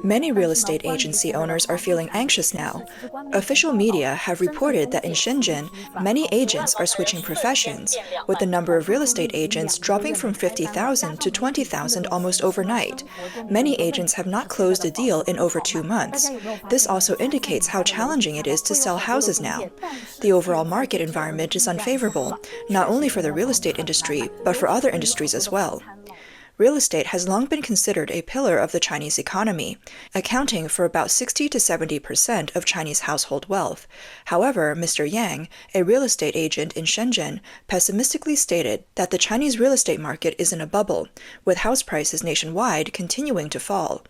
Many real estate agency owners are feeling anxious now. Official media have reported that in Shenzhen, many agents are switching professions, with the number of real estate agents dropping from 50,000 to 20,000 almost overnight. Many agents have not closed a deal in over 2 months. This also indicates how challenging it is to sell houses now. The overall market environment is unfavorable, not only for the real estate industry, but for other industries as well. Real estate has long been considered a pillar of the Chinese economy, accounting for about 60 to 70% of Chinese household wealth. However, Mr. Yang, a real estate agent in Shenzhen, pessimistically stated that the Chinese real estate market is in a bubble, with house prices nationwide continuing to fall.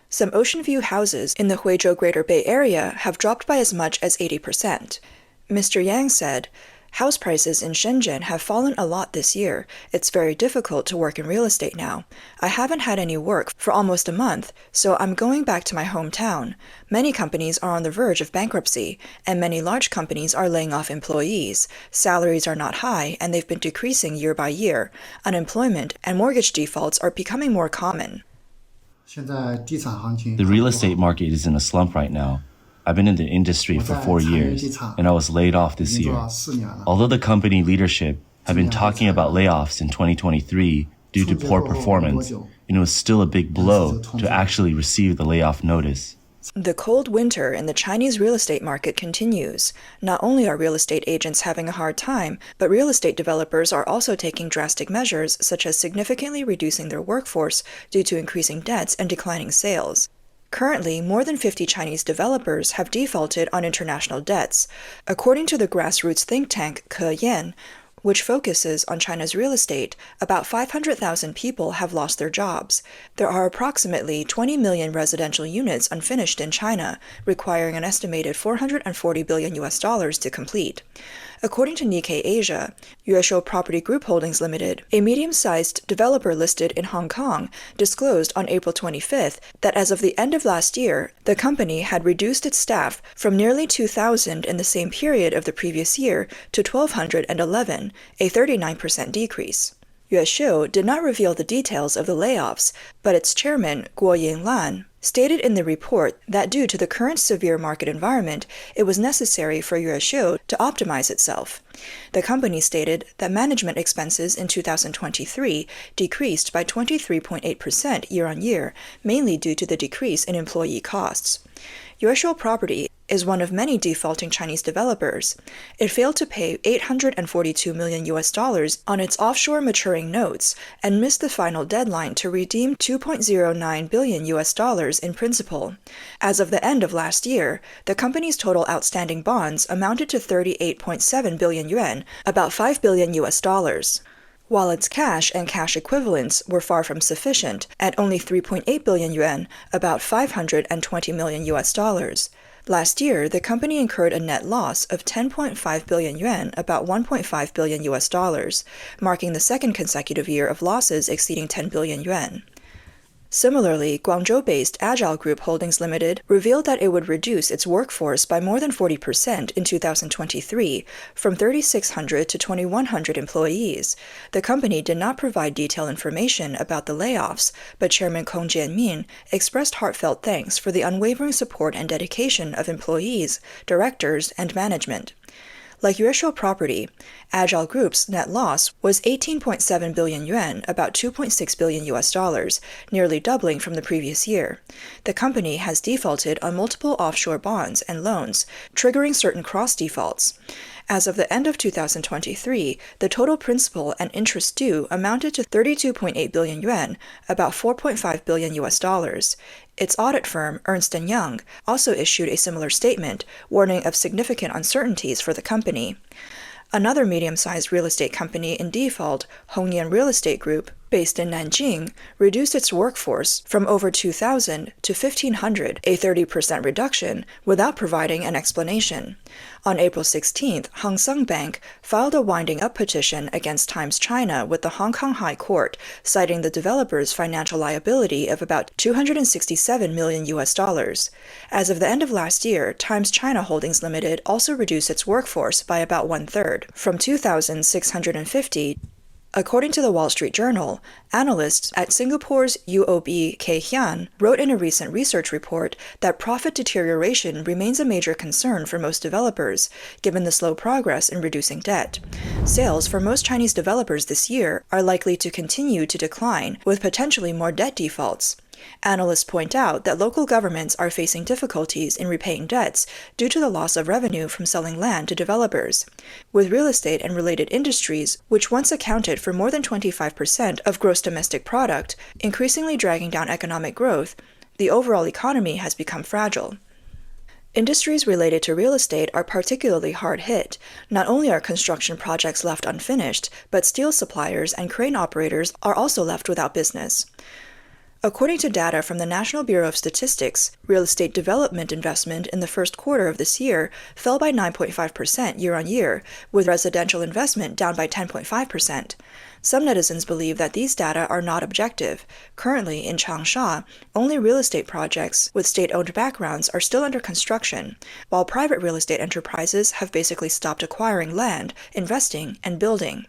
Some ocean view houses in the Huizhou Greater Bay Area have dropped by as much as 80%. Mr. Yang said, "House prices in Shenzhen have fallen a lot this year. It's very difficult to work in real estate now. I haven't had any work for almost a month, so I'm going back to my hometown. Many companies are on the verge of bankruptcy, and many large companies are laying off employees. Salaries are not high, and they've been decreasing year by year. Unemployment and mortgage defaults are becoming more common." The real estate market is in a slump right now. I've been in the industry for 4 years, and I was laid off this year. Although the company leadership have been talking about layoffs in 2023 due to poor performance, it was still a big blow to actually receive the layoff notice. The cold winter in the Chinese real estate market continues. Not only are real estate agents having a hard time, but real estate developers are also taking drastic measures such as significantly reducing their workforce due to increasing debts and declining sales. Currently, more than 50 Chinese developers have defaulted on international debts. According to the grassroots think tank Keyan, which focuses on China's real estate, about 500,000 people have lost their jobs. There are approximately 20 million residential units unfinished in China, requiring an estimated $440 billion to complete. According to Nikkei Asia, Yueshou Property Group Holdings Limited, a medium-sized developer listed in Hong Kong, disclosed on April 25th that as of the end of last year, the company had reduced its staff from nearly 2,000 in the same period of the previous year to 1,211, a 39% decrease. Yueshou did not reveal the details of the layoffs, but its chairman, Guo Yinglan, stated in the report that due to the current severe market environment, it was necessary for Yueshou to optimize itself. The company stated that management expenses in 2023 decreased by 23.8% year-on-year, mainly due to the decrease in employee costs. Yueshou Property is one of many defaulting Chinese developers. It failed to pay $842 million on its offshore maturing notes and missed the final deadline to redeem $2.09 billion in principal. As of the end of last year, the company's total outstanding bonds amounted to 38.7 billion yuan, about $5 billion. While its cash and cash equivalents were far from sufficient, at only 3.8 billion yuan, about $520 million. Last year, the company incurred a net loss of 10.5 billion yuan, about $1.5 billion, marking the second consecutive year of losses exceeding 10 billion yuan. Similarly, Guangzhou-based Agile Group Holdings Limited revealed that it would reduce its workforce by more than 40% in 2023, from 3,600 to 2,100 employees. The company did not provide detailed information about the layoffs, but Chairman Kong Jianmin expressed heartfelt thanks for the unwavering support and dedication of employees, directors, and management. Like Yueshou Property, Agile Group's net loss was 18.7 billion yuan, about $2.6 billion, nearly doubling from the previous year. The company has defaulted on multiple offshore bonds and loans, triggering certain cross defaults. As of the end of 2023, the total principal and interest due amounted to 32.8 billion yuan, about $4.5 billion. Its audit firm, Ernst & Young, also issued a similar statement, warning of significant uncertainties for the company. Another medium-sized real estate company in default, Hongyan Real Estate Group, based in Nanjing, reduced its workforce from over 2,000 to 1,500, a 30% reduction, without providing an explanation. On April 16th, Hang Seng Bank filed a winding-up petition against Times China with the Hong Kong High Court, citing the developer's financial liability of about $267 million. As of the end of last year, Times China Holdings Limited also reduced its workforce by about one-third, from 2,650 According to the Wall Street Journal, analysts at Singapore's UOB Keyan wrote in a recent research report that profit deterioration remains a major concern for most developers, given the slow progress in reducing debt. Sales for most Chinese developers this year are likely to continue to decline, with potentially more debt defaults. Analysts point out that local governments are facing difficulties in repaying debts due to the loss of revenue from selling land to developers. With real estate and related industries, which once accounted for more than 25% of gross domestic product, increasingly dragging down economic growth, the overall economy has become fragile. Industries related to real estate are particularly hard hit. Not only are construction projects left unfinished, but steel suppliers and crane operators are also left without business. According to data from the National Bureau of Statistics, real estate development investment in the first quarter of this year fell by 9.5% year-on-year, with residential investment down by 10.5%. Some netizens believe that these data are not objective. Currently, in Changsha, only real estate projects with state-owned backgrounds are still under construction, while private real estate enterprises have basically stopped acquiring land, investing, and building.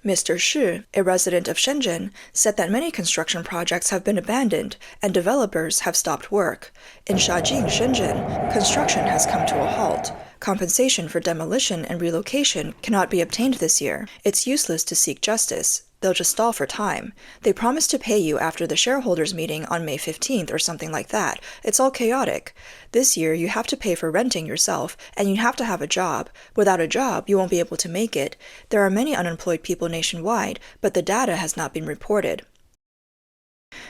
Mr. Shi, a resident of Shenzhen, said that many construction projects have been abandoned and developers have stopped work. In Shajing, Shenzhen, construction has come to a halt. Compensation for demolition and relocation cannot be obtained this year. It's useless to seek justice. They'll just stall for time. They promise to pay you after the shareholders' meeting on May 15th or something like that. It's all chaotic. This year, you have to pay for renting yourself, and you have to have a job. Without a job, you won't be able to make it. There are many unemployed people nationwide, but the data has not been reported.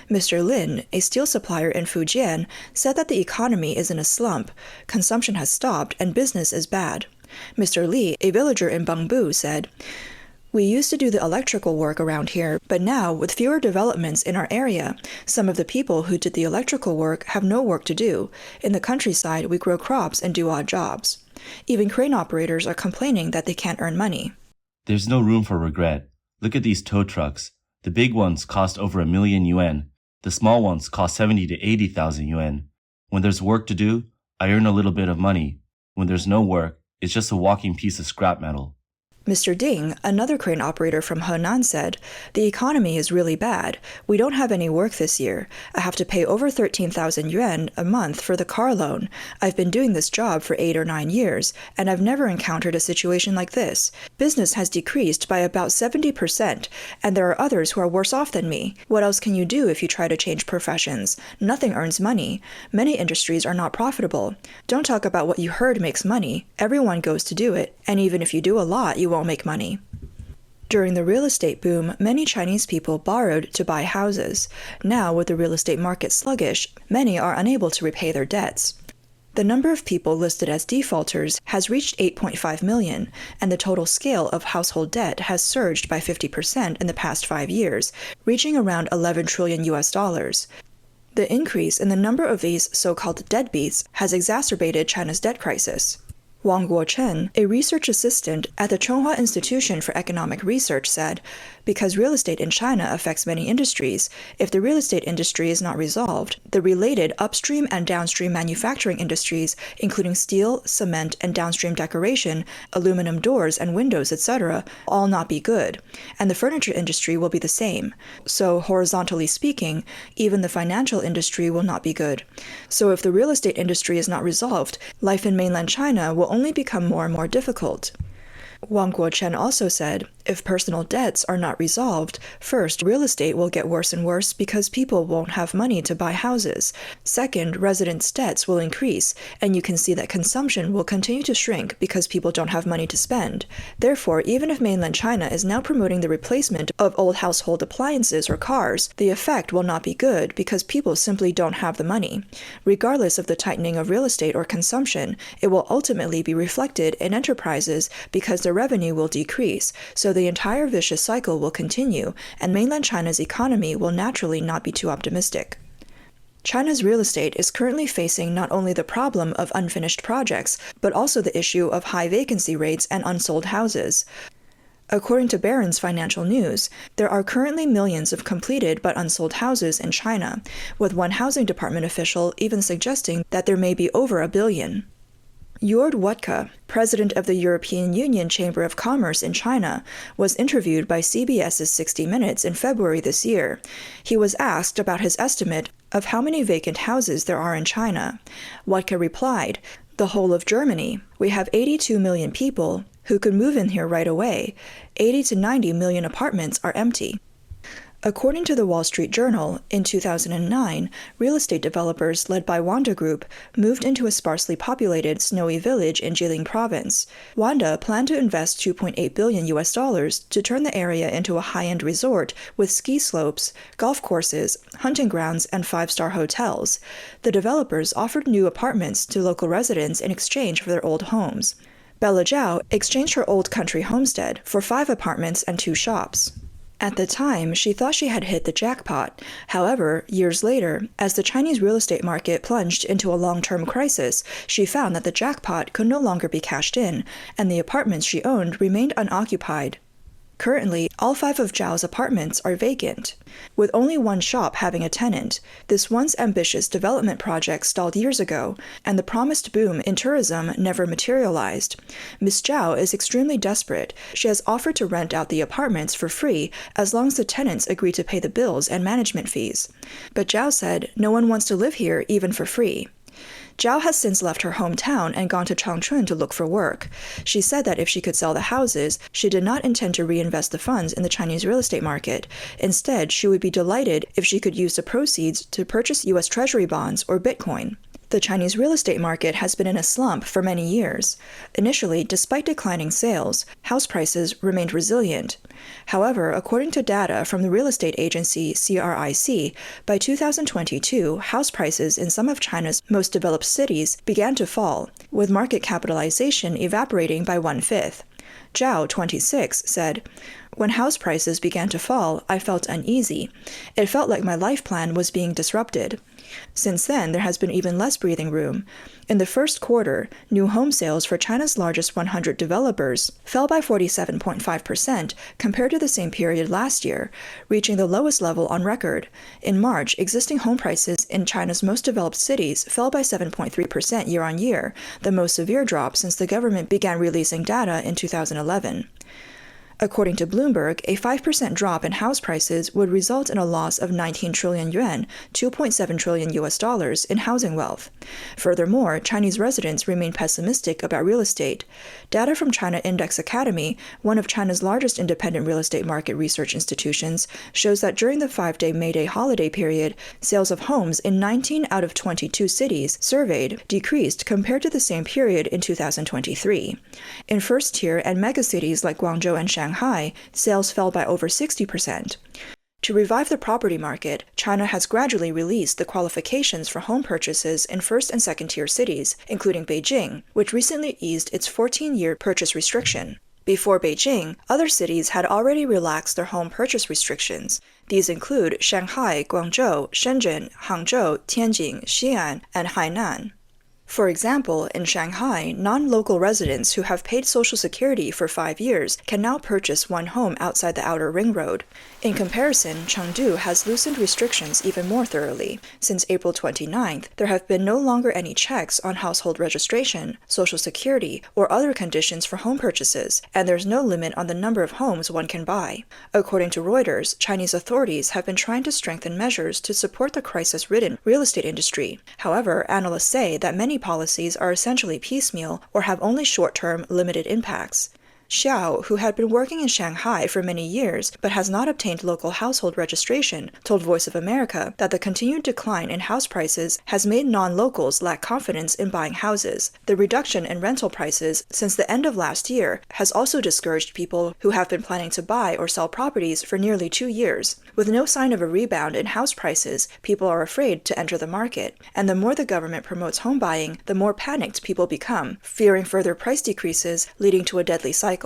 Mr. Lin, a steel supplier in Fujian, said that the economy is in a slump. Consumption has stopped, and business is bad. Mr. Li, a villager in Bangbu, said, "We used to do the electrical work around here, but now, with fewer developments in our area, some of the people who did the electrical work have no work to do. In the countryside, we grow crops and do odd jobs. Even crane operators are complaining that they can't earn money." There's no room for regret. Look at these tow trucks. The big ones cost over 1 million yuan. The small ones cost 70 to 80,000 yuan. When there's work to do, I earn a little bit of money. When there's no work, it's just a walking piece of scrap metal. Mr. Ding, another crane operator from Henan, said, "The economy is really bad. We don't have any work this year. I have to pay over 13,000 yuan a month for the car loan. I've been doing this job for 8 or 9 years, and I've never encountered a situation like this. Business has decreased by about 70%, and there are others who are worse off than me. What else can you do if you try to change professions? Nothing earns money. Many industries are not profitable. Don't talk about what you heard makes money. Everyone goes to do it, and even if you do a lot, you won't make money." During the real estate boom, many Chinese people borrowed to buy houses. Now, with the real estate market sluggish, many are unable to repay their debts. The number of people listed as defaulters has reached 8.5 million, and the total scale of household debt has surged by 50% in the past 5 years, reaching around 11 trillion US dollars. The increase in the number of these so-called deadbeats has exacerbated China's debt crisis. Wang Guochen, a research assistant at the Chonghua Institution for Economic Research, said, "Because real estate in China affects many industries, if the real estate industry is not resolved, the related upstream and downstream manufacturing industries, including steel, cement, and downstream decoration, aluminum doors and windows, etc., all not be good. And the furniture industry will be the same. So, horizontally speaking, even the financial industry will not be good. So if the real estate industry is not resolved, life in mainland China will only become more and more difficult." Wang Guochen also said, if personal debts are not resolved, first, real estate will get worse and worse because people won't have money to buy houses. Second, residents' debts will increase, and you can see that consumption will continue to shrink because people don't have money to spend. Therefore, even if mainland China is now promoting the replacement of old household appliances or cars, the effect will not be good because people simply don't have the money. Regardless of the tightening of real estate or consumption, it will ultimately be reflected in enterprises because the revenue will decrease, so the entire vicious cycle will continue, and mainland China's economy will naturally not be too optimistic. China's real estate is currently facing not only the problem of unfinished projects, but also the issue of high vacancy rates and unsold houses. According to Barron's Financial News, there are currently millions of completed but unsold houses in China, with one housing department official even suggesting that there may be over 1 billion. Jord Wuttke, president of the European Union Chamber of Commerce in China, was interviewed by CBS's 60 Minutes in February this year. He was asked about his estimate of how many vacant houses there are in China. Wuttke replied, "The whole of Germany. We have 82 million people who could move in here right away. 80 to 90 million apartments are empty." According to the Wall Street Journal, in 2009, real estate developers led by Wanda Group moved into a sparsely populated snowy village in Jilin province. Wanda planned to invest $2.8 billion to turn the area into a high-end resort with ski slopes, golf courses, hunting grounds, and five-star hotels. The developers offered new apartments to local residents in exchange for their old homes. Bella Zhao exchanged her old country homestead for 5 apartments and 2 shops. At the time, she thought she had hit the jackpot. However, years later, as the Chinese real estate market plunged into a long-term crisis, she found that the jackpot could no longer be cashed in, and the apartments she owned remained unoccupied. Currently, all 5 of Zhao's apartments are vacant, with only 1 shop having a tenant. This once ambitious development project stalled years ago, and the promised boom in tourism never materialized. Ms. Zhao is extremely desperate. She has offered to rent out the apartments for free as long as the tenants agree to pay the bills and management fees. But Zhao said, "No one wants to live here even for free." Zhao has since left her hometown and gone to Changchun to look for work. She said that if she could sell the houses, she did not intend to reinvest the funds in the Chinese real estate market. Instead, she would be delighted if she could use the proceeds to purchase U.S. Treasury bonds or Bitcoin. The Chinese real estate market has been in a slump for many years. Initially, despite declining sales, house prices remained resilient. However, according to data from the real estate agency CRIC, by 2022, house prices in some of China's most developed cities began to fall, with market capitalization evaporating by 1/5. Zhao, 26, said, "When house prices began to fall, I felt uneasy. It felt like my life plan was being disrupted. Since then, there has been even less breathing room. In the first quarter, new home sales for China's largest 100 developers fell by 47.5% compared to the same period last year, reaching the lowest level on record. In March, existing home prices in China's most developed cities fell by 7.3% year-on-year, the most severe drop since the government began releasing data in 2011. According to Bloomberg, a 5% drop in house prices would result in a loss of 19 trillion yuan, $2.7 trillion in housing wealth. Furthermore, Chinese residents remain pessimistic about real estate. Data from China Index Academy, one of China's largest independent real estate market research institutions, shows that during the 5-day May Day holiday period, sales of homes in 19 out of 22 cities surveyed decreased compared to the same period in 2023. In first-tier and megacities like Guangzhou and Shanghai, sales fell by over 60%. To revive the property market, China has gradually released the qualifications for home purchases in first- and second-tier cities, including Beijing, which recently eased its 14-year purchase restriction. Before Beijing, other cities had already relaxed their home purchase restrictions. These include Shanghai, Guangzhou, Shenzhen, Hangzhou, Tianjin, Xi'an, and Hainan. For example, in Shanghai, non-local residents who have paid Social Security for 5 years can now purchase one home outside the outer ring road. In comparison, Chengdu has loosened restrictions even more thoroughly. Since April 29th, there have been no longer any checks on household registration, Social Security, or other conditions for home purchases, and there's no limit on the number of homes one can buy. According to Reuters, Chinese authorities have been trying to strengthen measures to support the crisis-ridden real estate industry. However, analysts say that many policies are essentially piecemeal or have only short-term, limited impacts. Xiao, who had been working in Shanghai for many years but has not obtained local household registration, told Voice of America that the continued decline in house prices has made non-locals lack confidence in buying houses. The reduction in rental prices since the end of last year has also discouraged people who have been planning to buy or sell properties for nearly 2 years. With no sign of a rebound in house prices, people are afraid to enter the market, and the more the government promotes home buying, the more panicked people become, fearing further price decreases leading to a deadly cycle.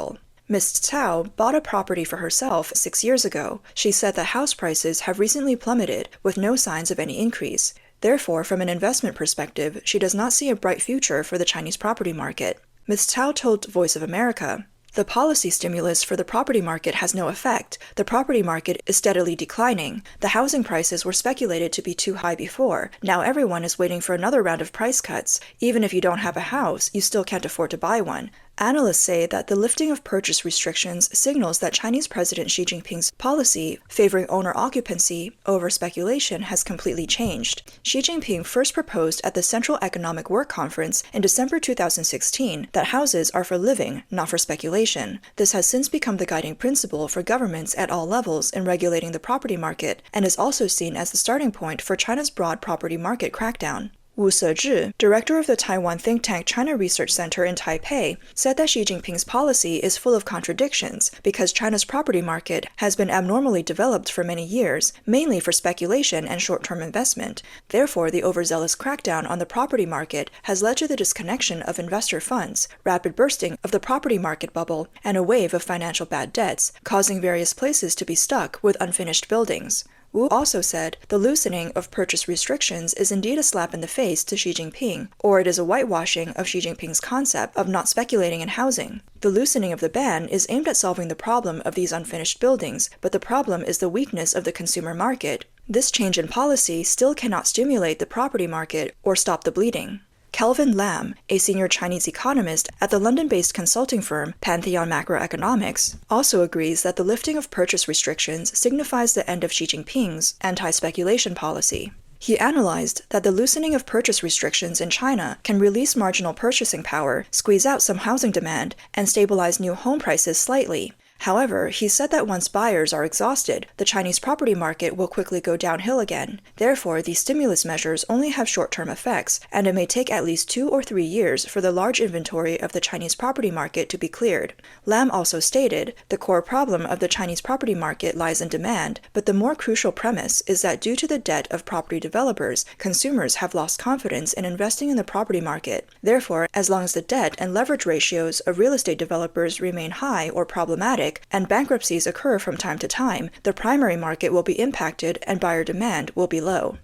Ms. Cao bought a property for herself 6 years ago. She said that house prices have recently plummeted, with no signs of any increase. Therefore, from an investment perspective, she does not see a bright future for the Chinese property market. Ms. Cao told Voice of America, The policy stimulus for the property market has no effect. The property market is steadily declining. The housing prices were speculated to be too high before. Now everyone is waiting for another round of price cuts. Even if you don't have a house, you still can't afford to buy one. Analysts say that the lifting of purchase restrictions signals that Chinese President Xi Jinping's policy favoring owner occupancy over speculation has completely changed. Xi Jinping first proposed at the Central Economic Work Conference in December 2016 that houses are for living, not for speculation. This has since become the guiding principle for governments at all levels in regulating the property market, and is also seen as the starting point for China's broad property market crackdown. Wu Sezhi, director of the Taiwan think tank China Research Center in Taipei, said that Xi Jinping's policy is full of contradictions because China's property market has been abnormally developed for many years, mainly for speculation and short-term investment. Therefore, the overzealous crackdown on the property market has led to the disconnection of investor funds, rapid bursting of the property market bubble, and a wave of financial bad debts, causing various places to be stuck with unfinished buildings. Wu also said the loosening of purchase restrictions is indeed a slap in the face to Xi Jinping, or it is a whitewashing of Xi Jinping's concept of not speculating in housing. The loosening of the ban is aimed at solving the problem of these unfinished buildings, but the problem is the weakness of the consumer market. This change in policy still cannot stimulate the property market or stop the bleeding. Kelvin Lam, a senior Chinese economist at the London-based consulting firm Pantheon Macroeconomics, also agrees that the lifting of purchase restrictions signifies the end of Xi Jinping's anti-speculation policy. He analyzed that the loosening of purchase restrictions in China can release marginal purchasing power, squeeze out some housing demand, and stabilize new home prices slightly. However, he said that once buyers are exhausted, the Chinese property market will quickly go downhill again. Therefore, these stimulus measures only have short-term effects, and it may take at least 2 or 3 years for the large inventory of the Chinese property market to be cleared. Lam also stated, the core problem of the Chinese property market lies in demand, but the more crucial premise is that due to the debt of property developers, consumers have lost confidence in investing in the property market. Therefore, as long as the debt and leverage ratios of real estate developers remain high or problematic, and bankruptcies occur from time to time, the primary market will be impacted and buyer demand will be low.